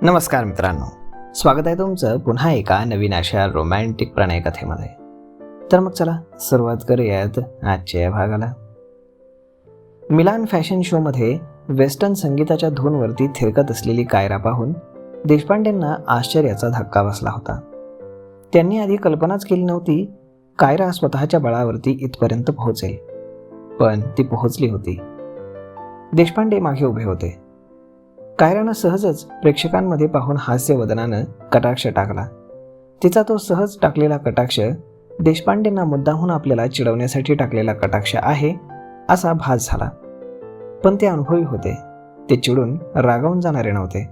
नमस्कार मित्रांनो, स्वागत आहे तुमचं पुन्हा एका नवीन अशा रोमॅन्टिक प्रणय कथेमध्ये. तर मग चला सुरुवात करूयात आजच्या या भागाला. मिलान फॅशन शोमध्ये वेस्टर्न संगीताच्या धूनवरती थिरकत असलेली कायरा पाहून देशपांडेंना आश्चर्याचा धक्का बसला होता. त्यांनी आधी कल्पनाच केली नव्हती कायरा स्वतःच्या बळावरती इथपर्यंत पोहोचेल, पण ती पोहोचली होती. देशपांडे मागे उभे होते. कायरानं सहजच प्रेक्षकांमध्ये पाहून हास्यवदनानं कटाक्ष टाकला. तिचा तो सहज टाकलेला कटाक्ष देशपांडेंना मुद्दामहून आपल्याला चिडवण्यासाठी टाकलेला कटाक्ष आहे असा भास झाला. पण ते अनुभवी होते, ते चिडून रागावून जाणारे नव्हते.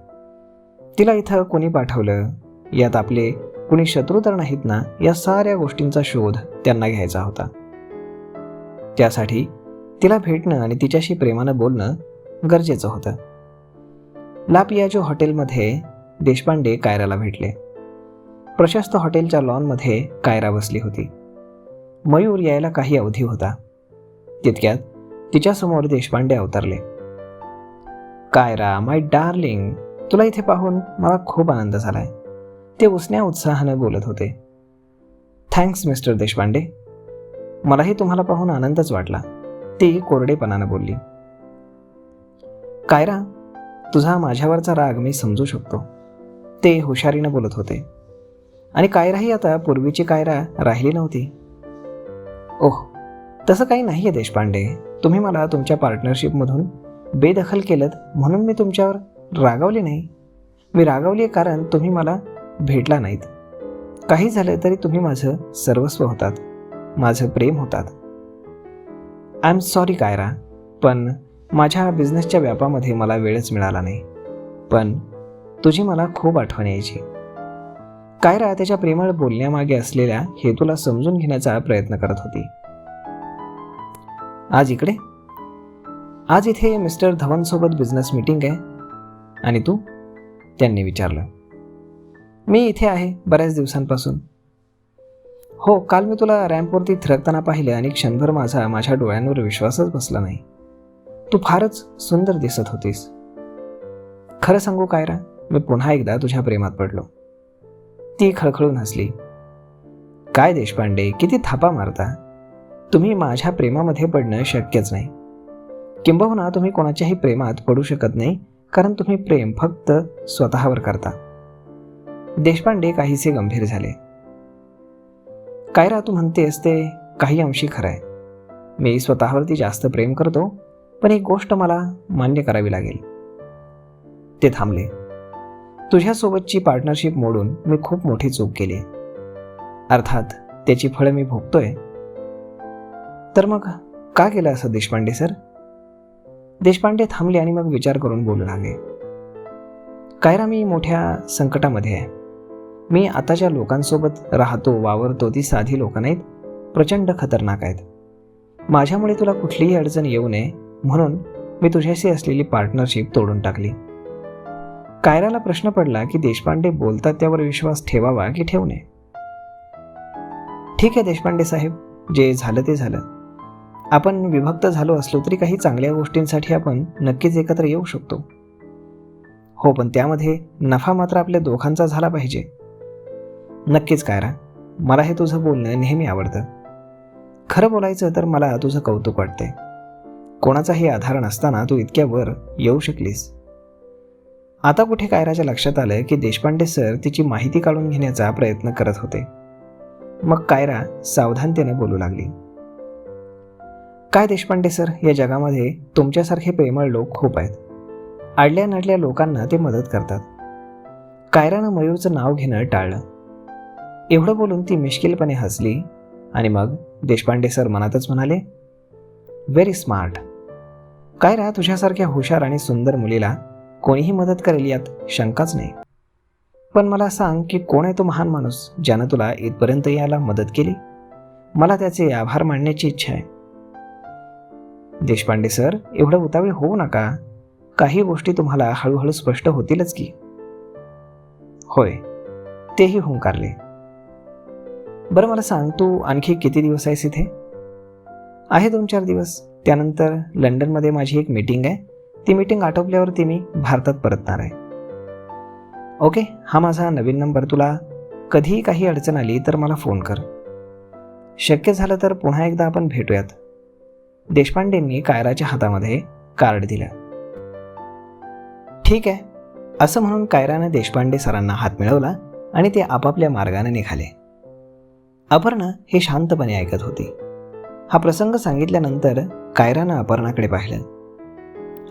तिला इथं कोणी पाठवलं, यात आपले कुणी शत्रू तर नाहीत ना, या साऱ्या गोष्टींचा शोध त्यांना घ्यायचा होता. त्यासाठी तिला भेटणं आणि तिच्याशी प्रेमानं बोलणं गरजेचं होतं. ला पियाजो हॉटेलमध्ये देशपांडे कायराला भेटले. प्रशस्त हॉटेलच्या लॉनमध्ये कायरा बसली होती. मयूर यायला काही अवधी होता. तितक्यात तिच्यासमोर देशपांडे अवतरले. कायरा, माय डार्लिंग, तुला इथे पाहून मला खूप आनंद झालाय, ते उसण्या उत्साहानं बोलत होते. थँक्स मिस्टर देशपांडे, मलाही तुम्हाला पाहून आनंदच वाटला, ती कोरडेपणानं बोलली. कायरा, तुझा माझ्यावरचा राग मी समजू शकतो, ते हुशारीनं बोलत होते. आणि कायराही आता पूर्वीची कायरा राहिली नव्हती. ओह, तसं काही नाही आहे देशपांडे, तुम्ही मला तुमच्या पार्टनरशिपमधून बेदखल केलं म्हणून मी तुमच्यावर रागावले नाही. मी रागावले कारण तुम्ही मला भेटला नाहीत. काही झालं तरी तुम्ही माझं सर्वस्व होतात, माझं प्रेम होतात. आय एम सॉरी कायरा, पण माझ्या बिझनेसच्या व्यापामध्ये मला वेळच मिळाला नाही. पण तुझी मला खूप आठवण यायची. कायरा त्याच्या प्रेमळ बोलण्यामागे असलेल्या हेतूला समजून घेण्याचा प्रयत्न करत होती. आज इथे मिस्टर धवनसोबत बिझनेस मीटिंग आहे. आणि तू? त्यांनी विचारलं. मी इथे आहे बऱ्याच दिवसांपासून. हो, काल मी तुला रॅम्पवरती थिरकताना पाहिलं आणि क्षणभर माझ्या डोळ्यांवर विश्वासच बसला नाही. तू फारच सुंदर दिसत होतीस. खरं सांगू कायरा, मी पुन्हा एकदा तुझ्या प्रेमात पडलो. ती खळखळून हसली. काय देशपांडे, किती थापा मारता. तुम्ही माझ्या प्रेमामध्ये पडणं शक्यच नाही. किंबहुना तुम्ही कोणाच्याही प्रेमात पडू शकत नाही, कारण तुम्ही प्रेम फक्त स्वतःवर करता. देशपांडे काहीसे गंभीर झाले. कायरा, तू म्हणतेस ते काही अंशी खरं आहे. मी स्वतःवरती जास्त प्रेम करतो, पण एक गोष्ट मला मान्य करावी लागेल. ते थांबले. तुझ्यासोबतची पार्टनरशिप मोडून मी खूप मोठी चूक केली. अर्थात त्याची फळं मी भोगतोय. तर मग का केलं असं देशपांडे सर? देशपांडे थांबले आणि मग विचार करून बोलू लागले. कायरा, मी मोठ्या संकटामध्ये आहे. मी आता ज्या लोकांसोबत राहतो, वावरतो, ती साधी लोक नाहीत, प्रचंड खतरनाक आहेत. माझ्यामुळे तुला कुठलीही अडचण येऊ नये म्हणून मी तुझ्याशी असलेली पार्टनरशिप तोडून टाकली. कायराला प्रश्न पडला की देशपांडे बोलतात त्यावर विश्वास ठेवावा की ठेवू नये. ठीक आहे देशपांडे साहेब, जे झालं ते झालं. आपण विभक्त झालो असलो तरी काही चांगल्या गोष्टींसाठी आपण नक्कीच एकत्र येऊ शकतो. हो, पण त्यामध्ये नफा मात्र आपल्या दोघांचा झाला पाहिजे. नक्कीच कायरा, मला हे तुझं बोलणं नेहमी आवडतं. खरं बोलायचं तर मला तुझं कौतुक वाटते. कोणाचाही आधार नसताना तू इतक्या वर येऊ शकलीस. आता कुठे कायराच्या लक्षात आलं की देशपांडे सर तिची माहिती काढून घेण्याचा प्रयत्न करत होते. मग कायरा सावधानतेने बोलू लागली. काय देशपांडे सर, या जगामध्ये तुमच्यासारखे प्रेमळ लोक खूप आहेत. आडल्या नडल्या लोकांना ते मदत करतात. कायरानं मयूरचं नाव घेणं टाळलं. एवढं बोलून ती मिश्किलपणे हसली आणि मग देशपांडे सर मनातच म्हणाले, व्हेरी स्मार्ट. कायरा, तुझ्यासारख्या हुशार आणि सुंदर मुलीला कोणीही मदत करेल यात शंकाच नाही. पण मला सांग की कोण आहे तो महान माणूस ज्यानं तुला इथपर्यंत यायला मदत केली? मला त्याचे आभार मानण्याची इच्छा आहे. देशपांडे सर, एवढं उतावीळ होऊ नका. काही गोष्टी तुम्हाला हळूहळू स्पष्ट होतीलच की. होय, तेही हुंकारले. बरं मला सांग, तू आणखी किती दिवस आहेस इथे? आहे 2-4 दिवस. त्यानंतर लंडनमध्ये माझी एक मीटिंग आहे. ती मीटिंग आटोपल्यावरती मी भारतात परतणार आहे. ओके, हा माझा नवीन नंबर. तुला कधीही काही अडचण आली तर मला फोन कर. शक्य झालं तर पुन्हा एकदा आपण भेटूयात. देशपांडेंनी कायराच्या हातामध्ये कार्ड दिलं. ठीक आहे, असं म्हणून कायरानं देशपांडे सरांना हात मिळवला आणि ते आपापल्या मार्गाने निघाले. अपर्णा हे शांतपणे ऐकत होती. हा प्रसंग सांगितल्यानंतर कायरानं अपर्णाकडे पाहिलं.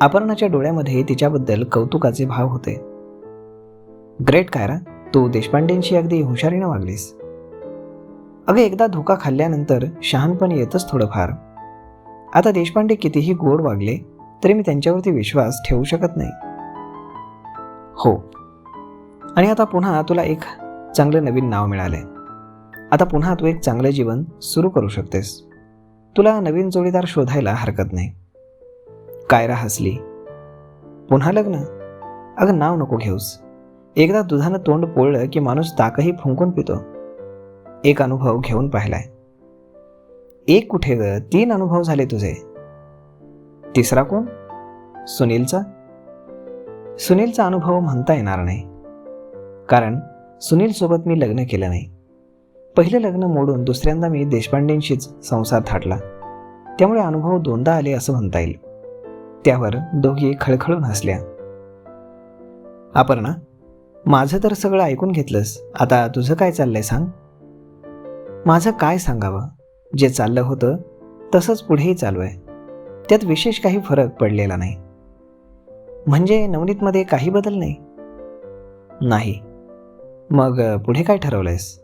अपर्णाच्या डोळ्यामध्ये तिच्याबद्दल कौतुकाचे भाव होते. ग्रेट कायरा, तू देशपांडेंशी अगदी हुशारीनं वागलीस. अगं, एकदा धोका खाल्ल्यानंतर शहाणपण येतच थोडंफार. आता देशपांडे कितीही गोड वागले तरी मी त्यांच्यावरती विश्वास ठेवू शकत नाही. हो, आणि आता पुन्हा तुला एक चांगलं नवीन नाव मिळालंय. आता पुन्हा तू एक चांगलं जीवन सुरू करू शकतेस. तुला नवीन जोडीदार शोधायला हरकत नाही. कायरा हसली. पुन्हा लग्न? अगं, नाव नको घेऊस. एकदा दुधानं तोंड पोळलं की माणूस ताकही फुंकून पितो. एक अनुभव घेऊन पाहिलाय. एक कुठे ग, 3 अनुभव झाले तुझे. तिसरा कोण? सुनीलचा. सुनीलचा अनुभव म्हणता येणार नाही, कारण सुनीलसोबत मी लग्न केलं नाही. पहिलं लग्न मोडून दुसऱ्यांदा मी देशपांडेंशीच संसार थाटला, त्यामुळे अनुभव 2दा आले असं म्हणता येईल. त्यावर दोघी खळखळून हसल्या. अपर्णा, माझं तर सगळं ऐकून घेतलंस, आता तुझं काय चाललंय सांग. माझं काय सांगावं, जे चाललं होतं तसंच पुढेही चालू आहे. त्यात विशेष काही फरक पडलेला नाही. म्हणजे नवनीतमध्ये काही बदल नाही? नाही. मग पुढे काय ठरवलंयस?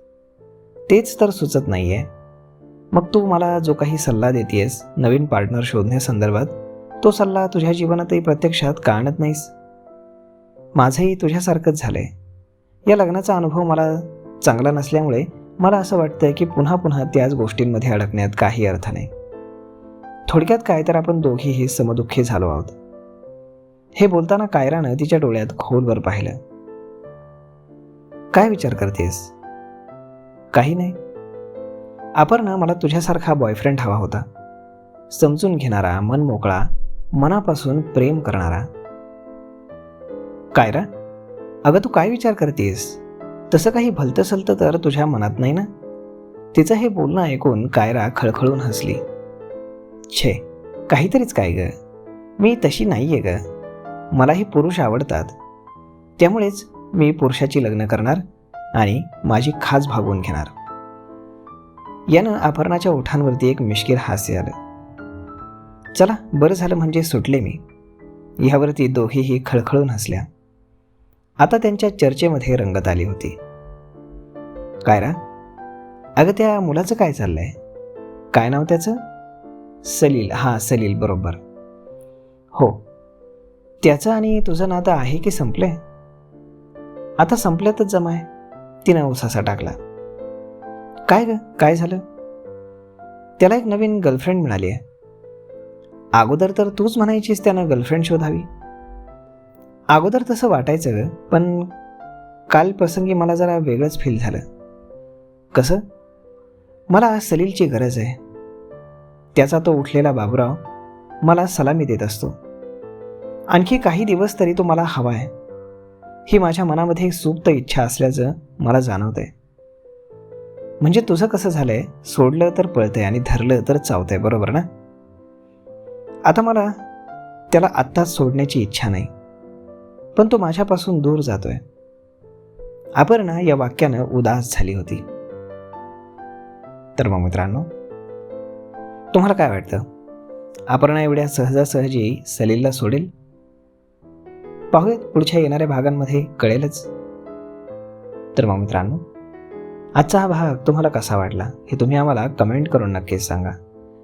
तेच तर सुचत नाहीये. मग तू मला जो काही सल्ला देतेयस नवीन पार्टनर शोधण्यासंदर्भात, तो सल्ला तुझ्या जीवनातही प्रत्यक्षात का आणत नाहीस? माझंही तुझ्यासारखंच झालंय. या लग्नाचा अनुभव मला चांगला नसल्यामुळे मला असं वाटतं की पुन्हा पुन्हा त्याच गोष्टींमध्ये अडकण्यात काही अर्थ नाही. थोडक्यात काय तर आपण दोघीही समदुःखी झालो आहोत. हे बोलताना कायरानं तिच्या डोळ्यात खोलवर पाहिलं. काय विचार करतेस? काही नाही. अपर्णा, मला तुझ्यासारखा बॉयफ्रेंड हवा होता. समजून घेणारा, मन मोकळा, मनापासून प्रेम करणारा. कायरा, अगं तू काय विचार करतेस? तसं काही भलतं सलतं तर तुझ्या मनात नाही ना? तिचं हे बोलणं ऐकून कायरा खळखळून हसली. छे, काहीतरीच काय ग, मी तशी नाहीये ग. मलाही पुरुष आवडतात, त्यामुळेच मी पुरुषाची लग्न करणार आणि माझी खास भागवून घेणार. यानं अपर्णाच्या ओठांवरती एक मिश्किल हास्य आलं. चला, बरं झालं म्हणजे सुटले मी. ह्यावरती दोघीही खळखळून हसल्या. आता त्यांच्या चर्चेमध्ये रंगत आली होती. कायरा, अगं त्या मुलाचं काय चाललंय? काय नाव त्याचं? सलील. हां, सलील, बरोबर. हो, त्याचं आणि तुझं नातं आहे की संपलंय? आता संपल्यातच जमाय. तिनं उसासा टाकला. काय ग, काय झालं? त्याला एक नवीन गर्लफ्रेंड मिळाली आहे. अगोदर तर तूच म्हणायचीस त्यानं गर्लफ्रेंड शोधावी. अगोदर तसं वाटायचं ग, पण काल प्रसंगी मला जरा वेगळंच फील झालं. कसं? मला सलीलची गरज आहे. त्याचा तो उठलेला बाबूराव मला सलामी देत असतो. आणखी काही दिवस तरी तो मला हवा आहे. ही माझ्या मनामध्ये एक सुप्त इच्छा असल्याचं मला जाणवतंय. म्हणजे तुझं कसं झालंय, सोडलं तर पळतंय आणि धरलं तर चावतंय, बरोबर ना? आता मला त्याला आत्ताच सोडण्याची इच्छा नाही, पण तो माझ्यापासून दूर जातोय. अपर्णा या वाक्यानं उदास झाली होती. तर मग मित्रांनो, तुम्हाला काय वाटतं? अपर्णा एवढ्या सहजासहजी सलीलला सोडेल? पाहूयात पुढच्या येणाऱ्या भागांमध्ये, कळेलच. तर मग मित्रांनो, आजचा हा भाग तुम्हाला कसा वाटला हे तुम्ही आम्हाला कमेंट करून नक्कीच सांगा.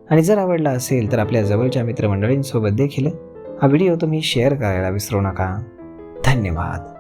आणि जर आवडला असेल तर आपल्या जवळच्या मित्रमंडळींसोबत देखील हा व्हिडिओ तुम्ही शेअर करायला विसरू नका. धन्यवाद.